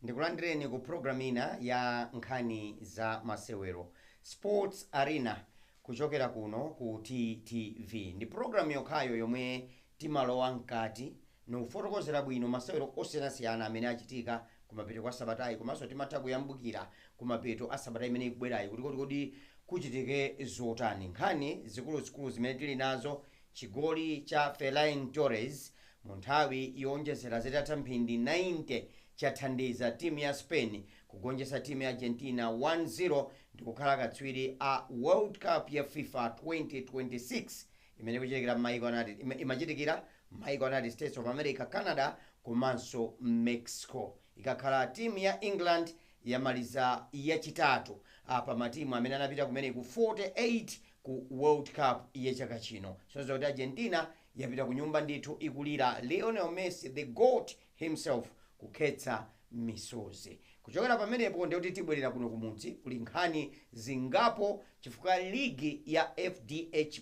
ndikulandireni ku program ina ya nkhani za masewero Sports Arena kuchokera kuno ku TTV. Ndi program yokhayo yomwe timalowa mkati nokufotokozera bwino masewero osiyanasiyana amene achitika kumapeto kwa sabatayi, komanso timatha kuyambukira kumapeto a sabatayi imene ikubwerayi kuti kuchitike zotani. Nkhani zikuluzikulu zimene tili nazo: chigoli cha Ferran Torres mu nthawi yowonjezera zitatha mphindi 90 chathandiza timu ya Spain kugonjetsa timu ya Argentina 1-0 ndi kukhala katswiri a World Cup ya FIFA 2026 imene imachitikira m'mayiko United States of America, Canada komanso Mexico. Ikakhala timu ya England yamaliza yachitatu pa matimu amene anapita kumene ku 48 ku World Cup yachaka chino. Sonza kuti Argentina yapita ku nyumba ndithu ikulira Lionel Messi the GOAT himself kukhetsa misozi. Kuchokera pamenepo ndi kuti tibwerera kuno kumudzi kuli nkhani zingapo chifukwa ligi ya FDH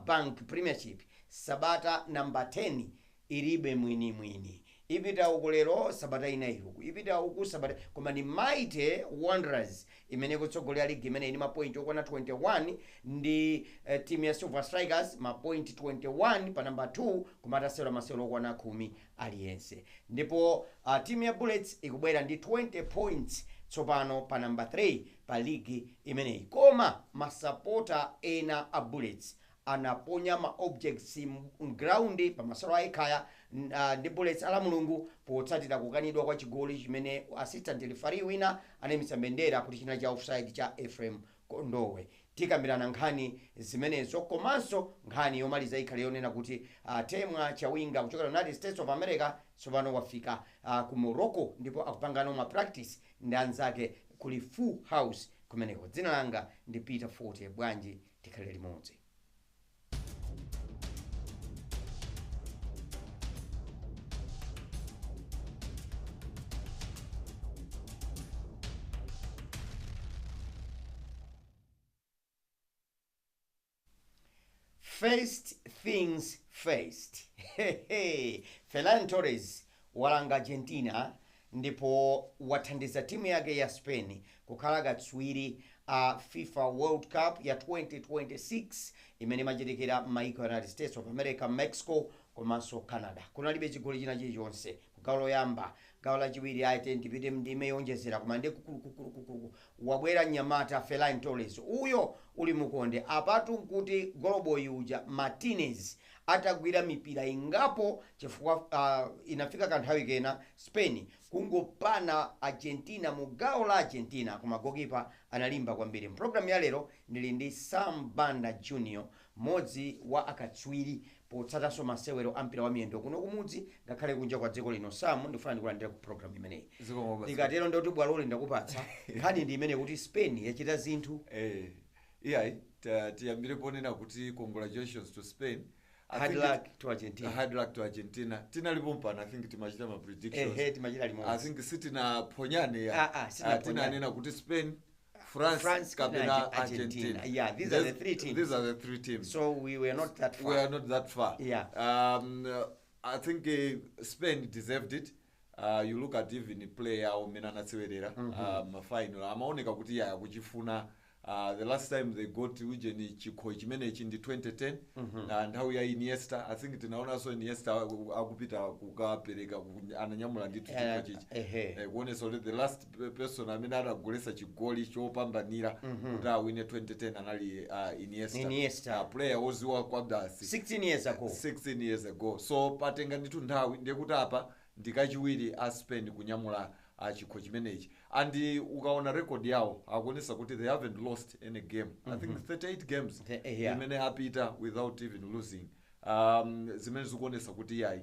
Bank Premiership sabata namba 10 ilibe mwini. Ipita uku lero sabata inayi uku, ipita uku sabata, koma ni Mighty Wanderers imene kutsogolera ligi imene ine mapoint okwana 21 ndi timu ya Silver Strikers mapoint 21 pa namba 2 kumatasewera masewero okwana 10 aliyense. Ndipo timu ya Bullets ikubwera ndi 20 points tsopano pa namba 3 pa ligi imeneyi. Koma masapota ena a Bullets anaponya ma objects ground pa masewero ayikhaya ndi Bullets ala mulungu potsatira kukanidwa kwa chigoli chimene assistant referee wina anayimisa mbendera kuti china cha offside cha Ephraim Kondowe. Tikambirana nkhani zimenezo komanso nkhani yomaliza ikhale yonena kuti temwa chawinga kuchokera United States of America tsopano wafika ku Morocco ndipo akupangana ma practice ndi anzake kuli Full House kumeneko. Dzina langa ndi Peter Forte, bwanji tikhale limodzi. First things first. Ferran Torres walanga Argentina ndipo wathandiza timu yake ya Spain kukhala katswiri FIFA World Cup ya 2026 imene imachitikira m'mayiko United States of America, Mexico komanso Canada. Kunalibe chigoli china chilichonse kugawo loyamba. Gawo lachiwiri aite ndipite ndime yonjezera koma ndi wabwera nyamata Ferran Torres uyo uli mukonde apatu nkuti goloboy uja Martinez atagwira mipira ingapo chifukwa inafika kanthawi kena Spain kungopana Argentina mu gawo la Argentina koma goalkeeper analimba kwambiri. Program ya lero ndili ndi Sam Banda Jr, modzi wa akatswiri potsatanso masewero ampira wa miyendo kuno kumudzi ngakhale kunja kwa dziko lino. Sam, ndifuna ndikulandira ku program imeneyi. Ndikatero ndoti bwaloli ndakupatsa nkhani ndi imene kuti Spain yachita zinthu iyayi tiyambire ponena kuti congratulations to Spain. Hard luck to Argentina. Hard luck to Argentina. Tinalipo mpana, I think timachita ma predictions. Timachita limodzi. I think sitina ponyane ya. Tina nena kuti Spain, France kapena Argentina. Yeah, these are the three teams. These are the three teams. So we were not that far. We are not that far. Yeah. I think Spain deserved it. You look at even player umene anasewerera final amaoneka kuti yaya kuchifuna. The last time they got ujeni chikho chimene chindi 2010 nthawi ya Iniesta. I think tinaona so Iniesta akupita kukapereka ananyamula ndithu chikho chichi kuonesa kuti the last person amene anagolesa chigoli chopambanira kuti awine 2010 anali Iniesta. Player woziwa kwa basi 16 years ago. So patenga ndithu nthawi ndikuti apa ndikachiwiri a Spain kunyamula chikho chimenechi. And ukaona record yawo akuonesa kuti they haven't lost any game. I think 38 games imene apita without even losing. Zimene zikuonesa kuti yayi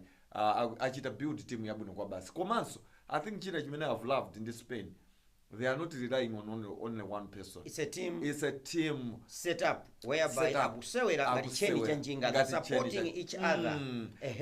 achita build team yabwino kwa basi. Komanso I think china chimene I've loved in this Spain, they are not relying on only one person. It's a team set up whereby akusewera ngati cheni chanjinga supporting each other.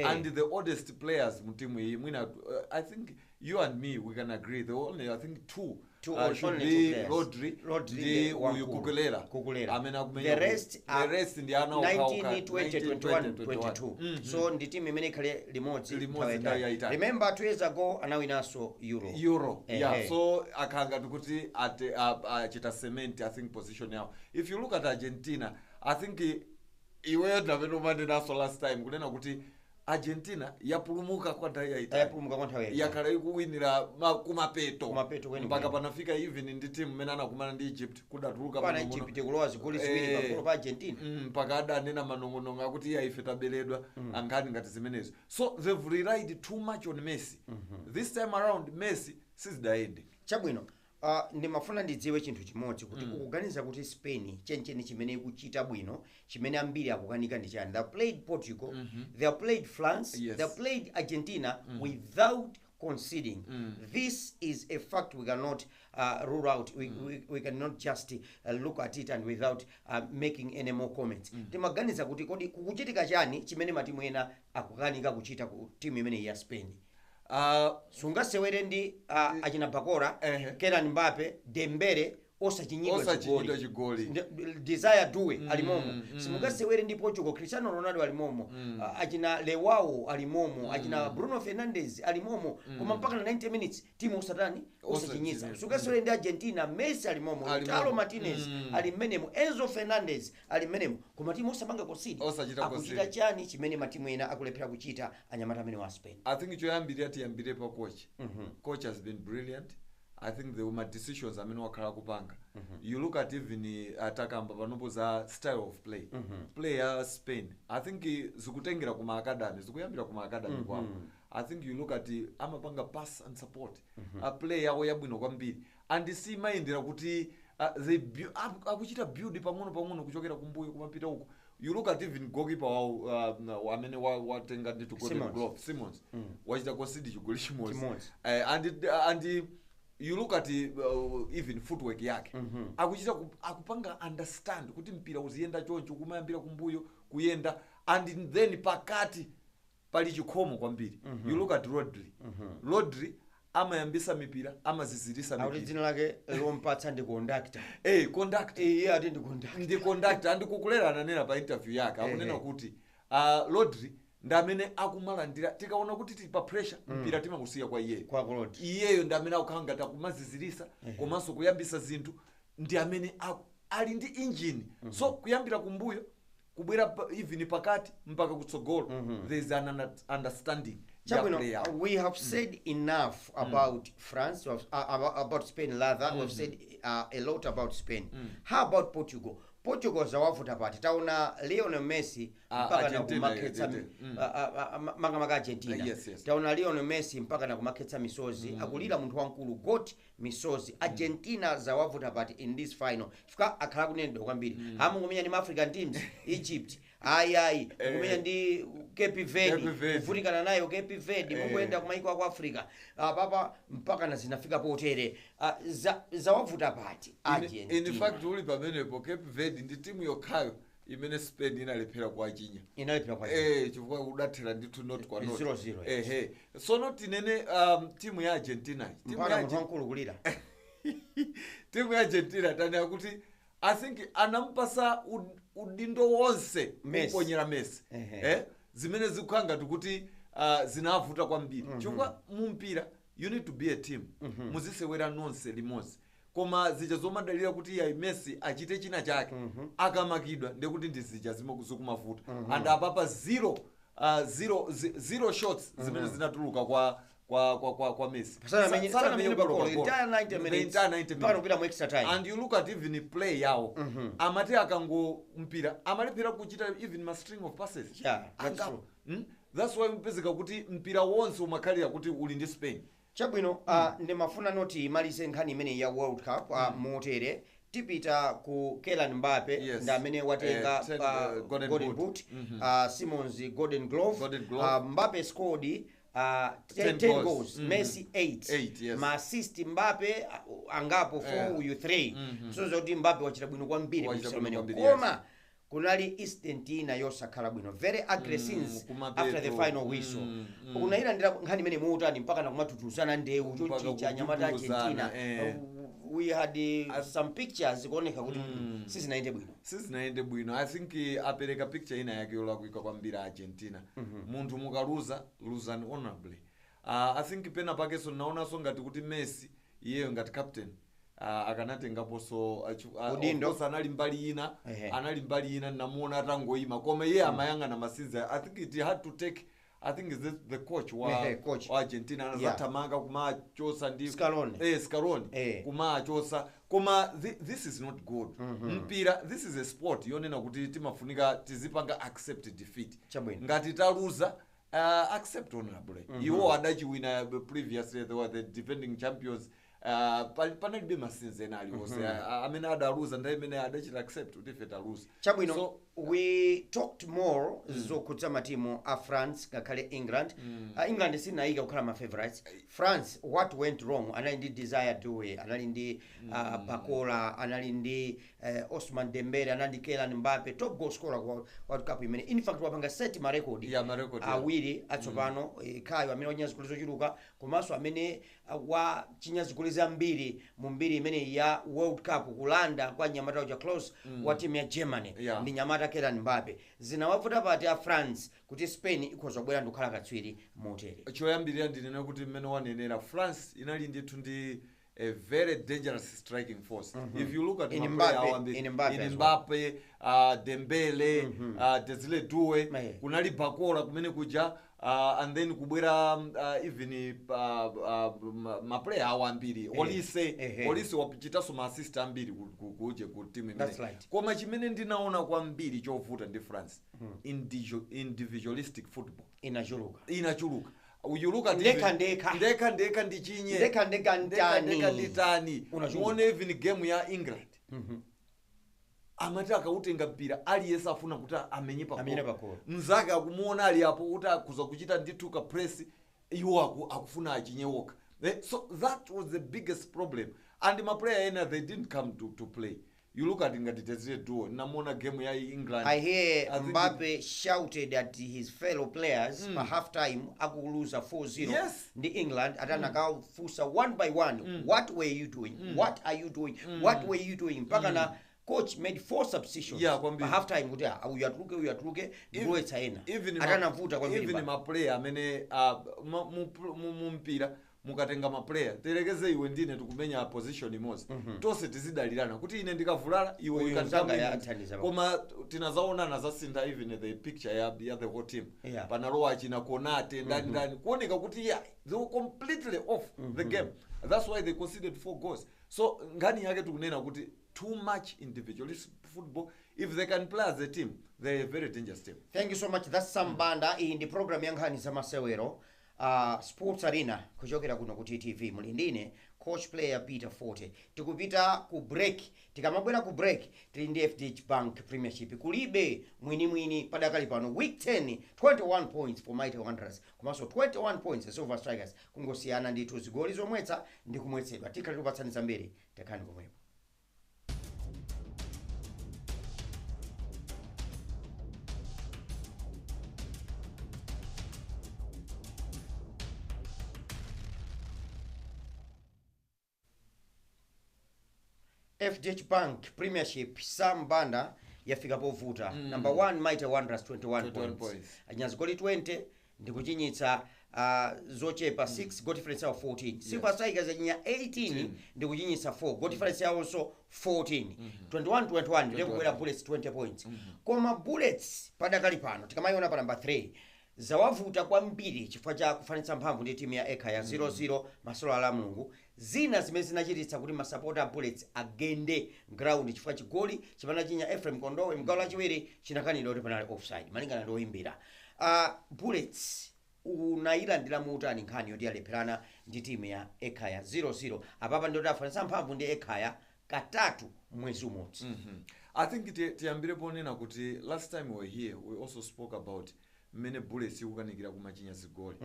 And the oldest players mu team iyi mwina I think you and me we can agree the only I think two should only be two Rodri Rodri uyu Kukulera amene akumenya the rest are 19 20 21 22 22 so ndi team imene ikhale limodzi nthawi yayitali. remember 2 years ago anawinanso euro yeah so akanga tukuti achita cement I think position yawo. If you look at Argentina I think iweyo ndapeno naso last time kunena kuti Argentina yapulumuka kwa nthawi yayitali yakhala ikuwinira kumapeto mpaka panafika even ndi team imene anakumana ndi Egypt kudatuluka pana Egypt kulowa zigoli ziwiri pagolo pa Argentina mpaka adanena manong'onong'o akuti ife taberedwa angani ngati zimenezo. So they've relied too much on Messi. This time around Messi sizidayende chabwino. Ndimafuna ndidziwe chinthu chimodzi kuti ukuganiza kuti Spain chencheni chimene ikuchita bwino chimene ambiri akukanika ndi chani. They played Portugal, they played France, they played Argentina without conceding. This is a fact we cannot rule out. We cannot just look at it and without making any more comments. Timaganiza kuti kodi kukuchitika chani chimene matimu ena akukanika kuchita ku timu imene ya Spain. Sungasewere ndi achina Bakora, Kylian Mbappe, Dembele osachinyidwa chigoli. Desire Due alimomo. Simungasewere ndi Portugal, Cristiano Ronaldo alimomo. Achina Lewao alimomo, achina Bruno Fernandes alimomo. Koma mpaka na 90 minutes timu osachinyiza. Sungasewere ndi Argentina, Messi alimomo, Lautaro Martinez alimenemo, Enzo Fernandez alimenemo. Koma timu osamanga concede. Akuchita chani chimene matimu ena akulephera kuchita anyamata amene wa Spain. I think choyambire pa coach. Coach has been brilliant. I think the decisions amene wakhala kupanga. You look at even atakamba panopo za style of play. Player Spain. I think zikutengera kuma academy, zikuyambira kuma academy kwawo. I think you look at amapanga pass and support. A player oyabwino kwambiri. And see mindira kuti they akuchita build pang'ono kuchokera kumbuyo kumapita huko. You look at even goalkeeper wa amene watenga ndi to Golden Glove Simmons. Wachita concede chigoli chimodzi. And you look at even footwork yake akuchita akupanga understand kuti mpira uziyenda choncho kumayambira kumbuyo kuyenda and then pakati pali chikhomo kwambiri. You look at Rodri amayambisa mipira amazizirisa mipira dzina lake lompatsa ndi conductor conductor ati ndi conductor and Kukulera ananena pa interview yake akunena kuti Rodri ndamene akumalandira tikaona kuti tili pa pressure mpira timakusiya kwa iyeyo ndamene akukhanga takumazizirisa komanso kuyambisa zinthu ndi amene ali ndi engine. So kuyambira kumbuyo kubwera even pakati mpaka kutsogolo there is an understanding. We have said enough about France, about Spain rather. We've said a lot about Spain. How about Portugal? Portugal zawavuta pati taona Lionel Messi mpaka na kumaketsa maka Argentina. Taona Lionel Messi mpaka na kumaketsa misozi akulira munthu wankulu got misozi. Argentina zawavuta pati in this final fika akhala kunendo kwambiri amungomenya ndi African teams Egypt kumenya ndi Cape Verde kuvutikana nayo Cape Verde mukwenda kumaiko kwa Africa papa mpaka na zinafika potere zawavuta pati Argentina. In fact uli pamenepo Cape Verde ndi timu yokhayo imene Spain inalephera kuachinya chifukwa udathera ndithu not kwa not 0-0 so not inene timu ya Argentina timu ya Argentina tani kuti I think anampasa udindo wonse kuponyera Messi zimene zikukhanga kuti zinavuta kwambiri chifukwa mumpira you need to be a team muzisewera nonse limodzi koma zija zomadalira kuti ya Messi achite china chake akamakidwa ndekuti ndizija zikumavuta and apapa zero shots zimene zinatuluka kwa Messi. And you look at even play yawo amati akango mpira amalephera kuchita even ma string of passes. That's why mpezeka kuti mpira wonse umakhalira kuti uli ndi Spain. Chabwino ndimafuna noti imalize nkhani imene ya World Cup motere tipita ku Kylian Mbappe ndamene watenga Golden Boot, Simmons Golden Glove. Mbappe scored 10 goals, Messi 8. Ma assist Mbappe angapo 4 uyu 3. So zoti Mbappe wachita bwino kwambiri koma kunali instant ina yosakhala bwino very ugly scenes kumapeto. after the final whistle unayilandira nkhani imene muutani mpaka nakumatutuzana ndewu chochicha anyamata Argentina we had some pictures kuoneka kuti sizinaende bwino. I think apereka picture ina yake yolakwika kwambiri Argentina. Munthu mukaluza losani honorably. I think pena pakeso naonanso ngati kuti Messi iyeyo ngati captain akanatengaponso anali mbali ina namuona atangoima koma iye amayang'ana masiza. I think it had to take, I think is the coach wa Argentina anazatamanga kumachosa ndi Scaloni kumachosa koma this is not good. Mpira, this is a sport yonena kuti timafunika tizipanga accept defeat. Ngati taluza accept honorably. Iwo adachiwina previously, they were the defending champions. Panalibe masinze naliwose amene adaluza ndi amene adachita accept kuti ife taluza. So we talked more zokhudza matimu a France ngakhale England. England sinayika kukhala ma favorites. France, what went wrong? Anali ndi Desire Doué, anali ndi Bakola, anali ndi Ousmane Dembele, anali ndi Kylian Mbappe, top goal scorer kwa World Cup imene. In fact wapanga set ma record awiri atsopano Kayo amene wanyazikulizo chiluka komanso amene wa chinyazikuliza mbiri mu mbiri imene ya World Cup kulanda kwa nyamata uja close wa timu ya Germany ndi nyamata Kylian Mbappe. Zinawavuta pati ya France kuti Spain ikhoza kubwera ndikukhala katswiri motere. Choyambirira ndinena kuti mmene wanenera France inali ndithu ndi a very dangerous striking force. If you look at Mbappe, Dembele, Desire Doué, kunali Bakola kumene kuja and then kubwera even maplayer awambiri Olise wapitaso ma assist ambiri kuje ku team imene. Koma chimene ndinaona kwambiri chovuta ndi France individualistic football inachuluka. You look at ndeka ndichinye ndeka nditani muone even game ya England amati akautenga mpira aliyesa afuna kuti amenye pakolo mzake akumuona ali apo kuti akuza kuchita ndithu ka press iwo akufuna achinye woka. So that was the biggest problem and my player they didn't come to play. You look at ngati Desire Doué namona game ya England. I hear Mbappe shouted at his fellow players for half time akuluza 4-0 the England atanakafusa one by one what were you doing what are you doing what were you doing mpaka na coach made 4 substitutions for half time kuti uyatuluke Doué tsaena atanavuta kwambiri. Even my player amene mumpira mukatenga ma player terekeze iwe ndine tukumenya position imodzi tose tizidalirana kuti ine ndikavulala iwe ukatanga koma tinazaonana zasintha even the picture ya the whole team panalowa china Konate ndani kuoneka kuti they were completely off the game. That's why they conceded 4 goals. So ngani yake tukunena kuti too much individualist football. If they can play as a team, they're a very dangerous team. Thank you so much. That's Sambanda in the program ya nkhani za masewero. Sports Arena kuchokera kuno ku TTV mulindine coach player Peter Forte. Tikupita ku break, tikamabwera ku break tili ndi FDH Bank Premiership kulibe mwini padakali pano week 10 21 points for Mighty Wanderers komanso 21 points Silver Strikers kungosiyana ndi zigoli zomwetsa ndi kumwetsedwa. Tikali kupatsani zambiri tekani komwepo. FDH Bank Premiership Sambanda yafika povuta. Number 1 Mighty Wanderers 21 points. Anyazigoli 20 ndikuchinyitsa zochepa 6 goal difference yao 14. Silver Strikers ajinya 18 ndikuchinyitsa 4 goal difference yao so 14. 21 ndikukwera Bullets 20 points. Koma Bullets padakali pano tikamayona pa number 3 zawavuta kwambiri chifukwa cha kufanitsa mphamvu ndi timu ya Eka ya 0-0 masolo ala Mulungu. Zina zimene zinachititsa kuti masupporter Bullets agende ground chifukwa chigoli chimene chinya Ephraim Kondowe mgawo lachiwiri chinakanidwa kuti panali offside malingana ndi oyimbira. Bullets unayilandira muutani nkhani yoti alepherana ndi timu ya Eka ya 0-0 apapa ndoti afanitsa mphamvu ndi Eka ya katatu mwezi umodzi. I think tiyambire ponena kuti last time we were here we also spoke about mene Bullets ikukanikira kumachinya zigoli.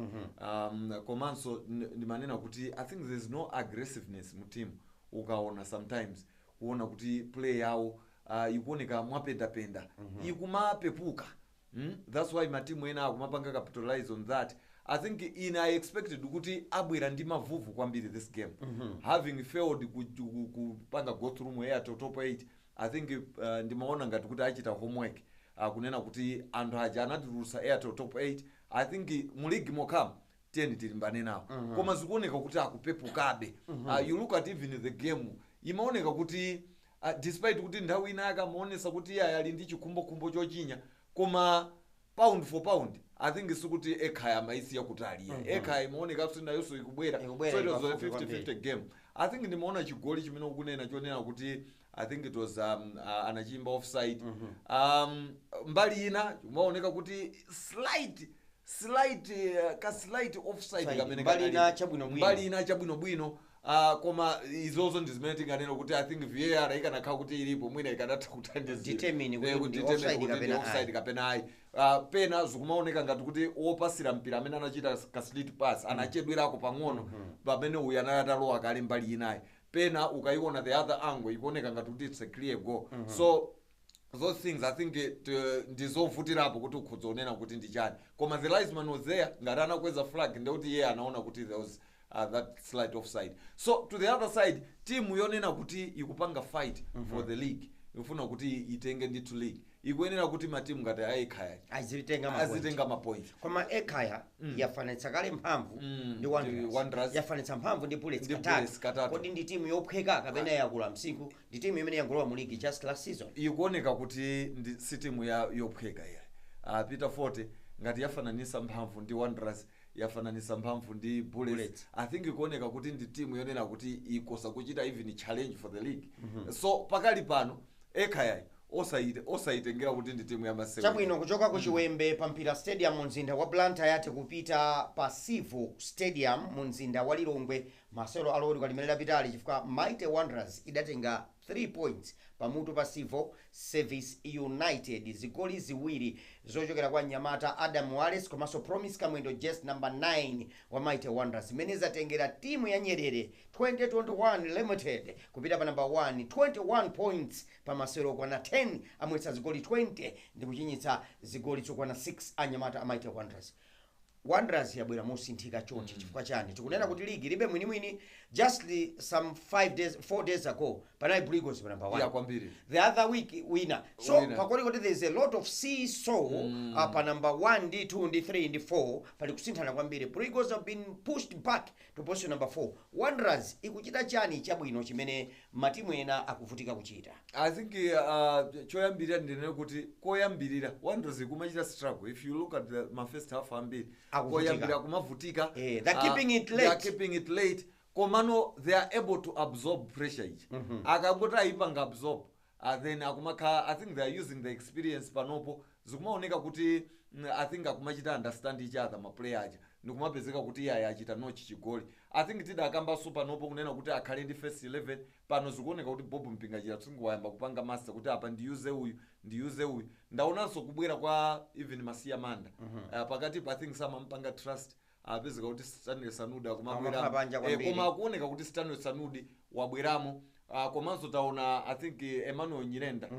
Komanso ndimanena kuti I think there's no aggressiveness mu team ukaona sometimes kuona kuti play yawo ikuoneka mwapendapenda ikumapepuka. That's why matimu ena akumapanga capitalize on that. I think I expected kuti abwera ndi mavuvu kwambiri this game. Having failed kupanga go through mu Airtel top 8, I think ndimaona ngati kuti achita homework. Kunena kuti anthu aja anatirusa Airtel top 8. I think mu league mokam tiyeni tilimbane nawo. Koma zikuoneka kuti akupepukabe. You look at even the game, imaoneka kuti despite kuti nthawi ina akamaonesa kuti ali ndi chikhumbokhumbo chochinya, koma pound for pound I think sikuti Ekhaya maisi yakutaliya. Ekhaya imaoneka kuti nayonso ikubwera. So it was a 50-50 game. I think ndimaona chigoli chimene ukunena chonena kuti I think it was anachimba offside. Mbali ina umaoneka kuti slight offside kamene mbali ina chabwino. Koma izozo ndizimene tinganena kuti I think VAR ikanakhala kuti ilipo mwina ikanatha kuthandizira kuti offside kapena ayi. Pena zikumaoneka ngati kuti opasira mpira amene anachita ka slit pass anachedwerako pang'ono pamene uyu anatalowa kale mbali inayi. Pena ukaiona the other angle ikuoneka ngati kuti it's a clear goal. So those things I think ndizovutirapo kuti ukhudzonena kuti ndichani. Koma the linesman was there ngati anakweza flag ndekuti iye anaona kuti there was that slight offside. So to the other side, team yonena kuti ikupanga fight for the league, ifuna kuti itenge ndithu league, ikuyenera kuti matimu ngati Ekhaya azitenga ma points. Koma Ekhaya yafanitsa kale mphamvu ndi Wanderers, yafanitsa mphamvu ndi Bullets katatu. Kodi ndi timu yophweka kapena yakula msiku, ndi timu imene yangulowa mu league just last season. Ikuoneka kuti si timu yophweka ya. Peter Forte ngati yafananisa mphamvu ndi Wanderers, yafananisa mphamvu ndi Bullets. I think ikuoneka kuti ndi timu yonena kuti ikosa kuchita even challenge for the league. So pakali pano Ekhaya osaitengera kuti ndi timu ya Masewero. Chabwino kuchoka ku Chiwembe pa Mpira Stadium mu mzinda wa Blantyre yate kupita pa Sivo Stadium mu mzinda wa Lilongwe. Masewero alori kalimelera pitali chifukwa Mighty Wanderers idatenga 3 points pamutu pa Sivo Service United, zigoli ziwiri zochokera kwa Nyamata Adam Wallace komanso Promise Kamwendo just number 9 wa Mighty Wanderers, imene zatengera timu ya Nyerere 2021 Limited kupita pa number 1 21 points pa masewero kwana 10 amwetsa zigoli 20 ndi kuchinyitsa zigoli zokwana 6 a Nyamata a Mighty Wanderers. Wanderers yabwera mosinthika chonchi chifukwa chani tikunena kuti league libe mwini just some 4 days ago panali Brigos pa number 1 ya kwambiri, the other week winner. So pakoli kuti there's a lot of seesaw pa number 1 ndi 2 ndi 3 ndi 4 pali kusinthana kwambiri. Brigos have been pushed back to position number 4. Wanderers ikuchita chani chabwino chimene matimu ena akuvutika kuchita? I think choyambirira ndinene kuti koyambirira Wanderers ikumachita struggle. If you look at my first half ambiri koyambirira kumavutika, they're keeping it late. Komano they are able to absorb pressure ichi. Akangota ipanga absorb, then akumakha, I think they are using the experience panopo. Zikumaoneka kuti I think akumachita understand each other ma player aja. Ndikumapezeka kuti yaya achita nochi chigoli. I think tida akamba super nopo kunena kuti akhale ndi first 11 pano zikuoneka kuti Bob Mpingachira tungwayamba kupanga master kuti apa ndiyuze uyu. Ndaonanso kubwera kwa even Masiya Manda. Pakati I think sama mpanga trust. Apezeka kuti Stanley Sanudi akumabwera. Koma akuoneka kuti Stanley Sanudi wabweramo. Komanso taona I think Emmanuel Nyirenda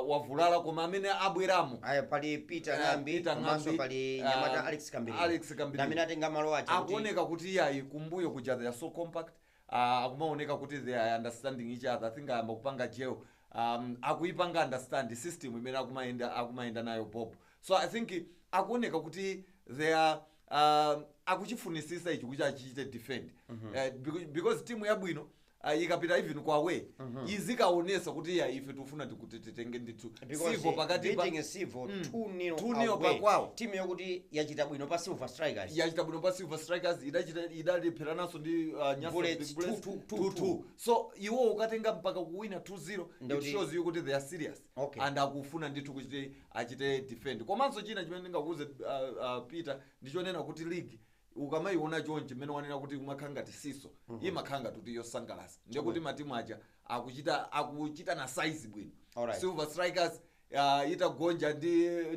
wavulala koma amene abweramo pali Peter Ngambi komanso pali Nyamata Alex Kambiri amene atenga malo acha kuti akuoneka kuti yayi kumbuyo kuja they are so compact. Akumaoneka kuti they are understanding each other. I think ayamba kupanga jeo akuipanga understand system imene akumaenda nayo Bob. So I think akuoneka kuti they are akuchifunisisa ichi kuti achite defend because timu yabwino ikapita even kwa away izikaonesa kuti ya ife tufuna tikutitenge ndithu Sivo pakati pa beating Sivo 2-0 pakwawo timu yokuti yachita bwino pa Silver Strikers idaliphiranaso ndi Bullets 2-2. So iwo ukatenga mpaka kuwina 2-0 it shows you kuti they are serious and akufuna ndithu kuti achite defend. Komanso china chimene ndingakuze Peter ndichonena kuti league ukamaiona chonje mmene wanena kuti kumakhanga tisiso imakhanga kuti yosangalasa ndiye kuti matimu aja akuchita na size bwino. Silver Strikers itagonja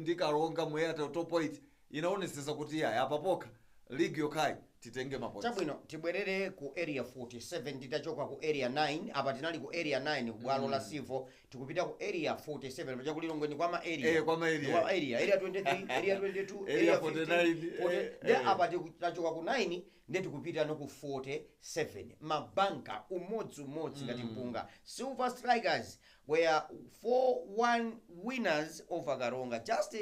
ndi Karonga mwera top 8 inaonesesa kuti yaya apapokha league yokai titenge mapoints. Chabwino tibwerere ku area 47 titachoka ku area 9 apa tinali ku area 9 ku bwalo la Sivo tikupita ku area 47 paja kulilongweni kwa ma area kwa ma area. Kwa area 23 area 22 Area 49 49 apa titachoka ku 9 ndi tikupita no ku 47 mabanka umodzi ngati mpunga. Silver Strikers were 4-1 winners over Karonga just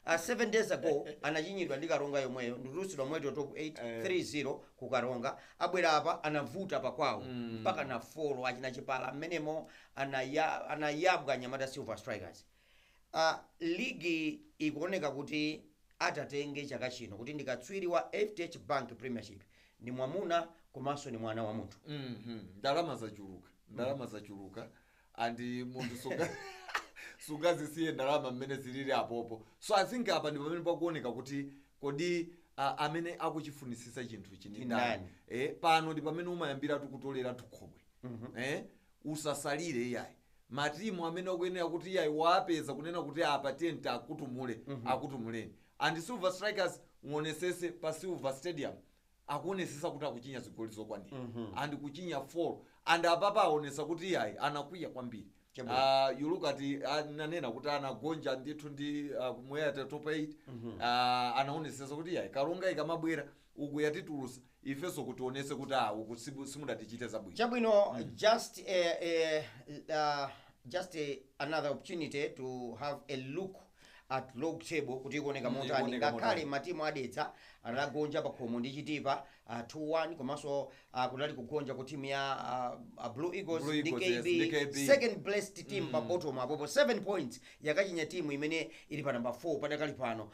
7 days ago. Anachinyidwa ndi Karonga yomweyo nditulusidwa mweto top 8 3-0 ku Karonga. Abwera apa anavuta pakwawo mpaka na folo achina chipala mmenemo anayabwa Nyamata Silver Strikers. Ligi ikuoneka kuti atatenge chaka chino kuti ndikatswiri wa FDH Bank Premiership ni mwamuna komanso ni mwana wa munthu. Ndalama zachuluka andi munthu sungazisiye ndalama mmene zilili apopo. So I think apa ndi pamene pakuoneka kuti kodi amene akuchifunisisa chinthu chini ndani. Pano ndi pamene umayambira tukutolera tukhobwe. Usasalire iyayi. Matimu amene akuyenera kuti iyayi wapeza kunena kuti apa tenta akutumuleni. And Silver Strikers muonesese pa Silver Stadium akuonesesa kuti akuchinya zigoli zokwanira. And kuchinya 4 and apapa aonesa kuti iyayi anakwiya kwambiri. You look at nanena kuti anagonja ndithu ndi kumwera top 8 anaonesesa kuti iyayi Karonga ikamabwera uku yatitulusa ifeso kuti onese kuti uku simudatichite zabwino. Chabwino just another opportunity to have a look at log table kuti ikuoneka motani ngakhale matimu adetsa anagonja pa khomo ndi Chitipa 2-1 komanso kunali kugonja ku timu ya Blue Eagles DKB second blessed team pa bottom apopo 7 points yakachinya timu imene ili pa number 4 padakali pano.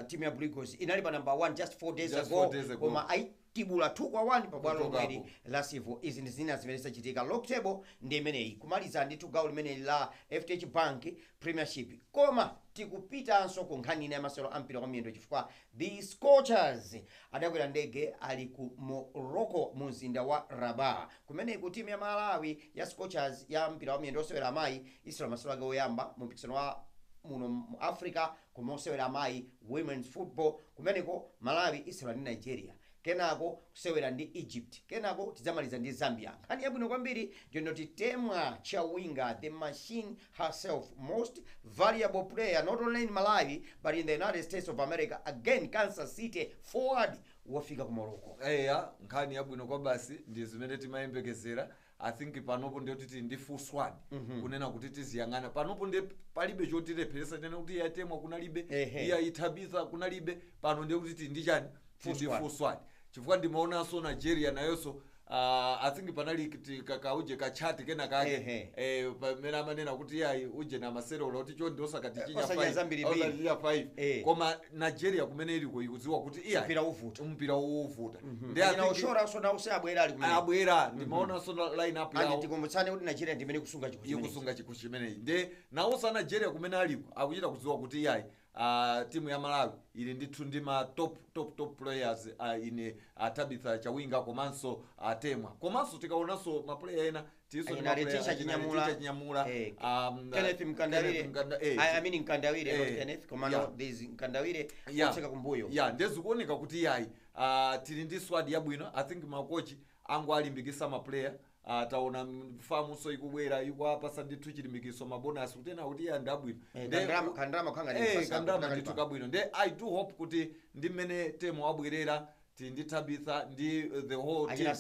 Timu ya Blue Eagles inali pa number 1 just 4 days ago koma tibula 2-1 pa bwalo lomweli la Sivo. Izi ndi zina zimene zachitika. Log table ndi imeneyi kumaliza ndi gawo limene la FDH Bank Premiership koma tikupitanso ku nkhani ya masewero ampira kwa miyendo chifukwa the Scorchers adakwera ndege ali ku Morocco mu mzinda wa Rabat kumene ku timu ya Malawi ya Scorchers ya mpira wa miyendo osewera amayi isira masewero ake oyamba mu mpikisano wa muno mu Africa kumosewera amayi women's football kumeneko Malawi isira ndi Nigeria kenako kusewera ndi Egypt kenako tizamaliza ndi Zambia. Nkhani yabwino kwambiri ndinoti Temwa Chawinga the machine herself most valuable player not only in Malawi but in the United States of America again Kansas City forward wafika ku Morocco. Nkhani yabwino kwa basi ndi zimene timayembekezera. I think panopo ndio titi ndi full squad kunena kuti tiziyangana panopo ndi palibe chotilepheresa tena kuti yatemwa kunalibe iya ithabisa kunalibe pano ndio kuti ndi chani full squad. Chifukwa ndimaonanso Nigeria nayonso I think panali kakauje kachati kena kake pamene amanena kuti yayi uje na maserolo kuti chonde osakatichinya 5 koma Nigeria kumene iliko ikudziwa kuti iya mpira uvuta ndi anaoshora so nawo abwera ali kumene abwera ndimaonanso line up yawo ndikumbutsane kuti Nigeria ndimene kusunga chikho chimene ndi nawo sa Nigeria kumene aliko akuchita kudziwa kuti yayi timu ya Malawi ili ndithu ndi ma top players ine Tabitha Chawinga komanso Temwa komanso tikaonanso ma player ena tiso Retisha Chinyamula Kenneth Mkandawire I mean Mkandawire not Kenneth komano this Mkandawire kucheka kumbuyo ndezikuoneka kuti yayi tili ndi squad yabwino. I think makochi angu alimbikisa ma player taona famu so ikubwera iko apa sandithu chilimbikiso mabonus kuti ena kuti ya ndabwino kandrama khanga ni tukabwino nde I do hope kuti ndi mmene Temwa abwerera ndi Tabitha ndi the whole team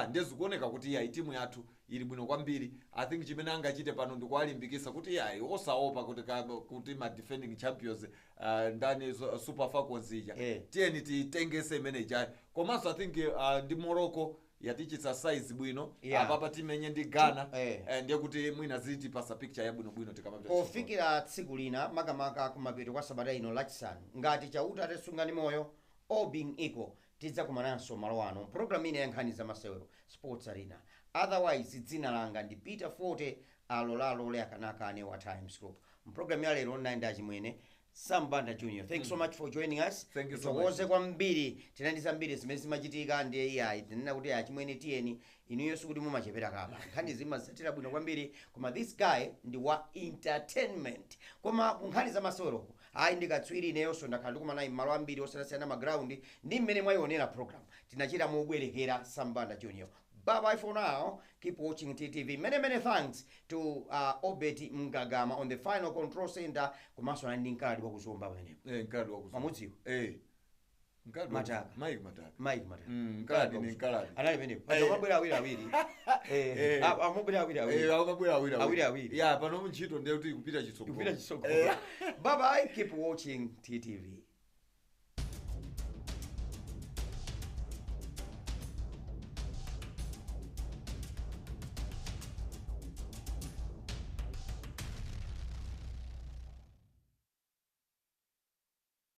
ndezikuoneka kuti ya timu yathu ili bwino kwambiri. I think chimene angachite pano ndikualimbikisa kuti yayi osaopa kuti ma defending champions ndani Super Falcons ija tiyeni titengese imene ijayi komanso I think ndi Morocco yatichitsa size bwino apapa timenye ndi Ghana ndiye kuti mwina ziti pasa picture yabwino tikamapita ofikira tsiku lina makamaka kumapeto kwa sabata ino lachisanu ngati chauta tesungani moyo all being equal tidzakumananso malo ano program ine ya nkhani za masewero Sports Arena. Otherwise dzina langa ndi Peter Forte alolale akanakane wa Times Group. Program ya lero online ndachimwene Sambanda Junior. Thanks so much for joining us. Thank you so much. Kwambiri tinandiza mbiri zimene zimachitika ndi AI tinena kuti achimwene tiyeni inuyonso kuti mumachepera kaba nkhani zimazatira bwino kwambiri koma this guy ndi wa entertainment koma nkhani za masewero ayi ndikatswiri ineyonso ndakhala ndikumana malo ambiri osiyanasiyana maground ndi mmene mwayionera program tinachita mubwerekera Sambanda Junior. Bye bye for now. Keep watching TTV. Many thanks to Obet Mgagama on the final control center. Kumaso na ndinkadi wa kuzomba bene. Nkadi wa kuzomba. Mamudziwa. Nkadi Mataka. Mike Mataka. Mike Mataka. Nkadi ni nkadi. Anali bene. Amabwera awiri. Amabwera awiri. Yeah, pano mchito ndio kuti kupita chisoko. Bye bye. Keep watching TTV.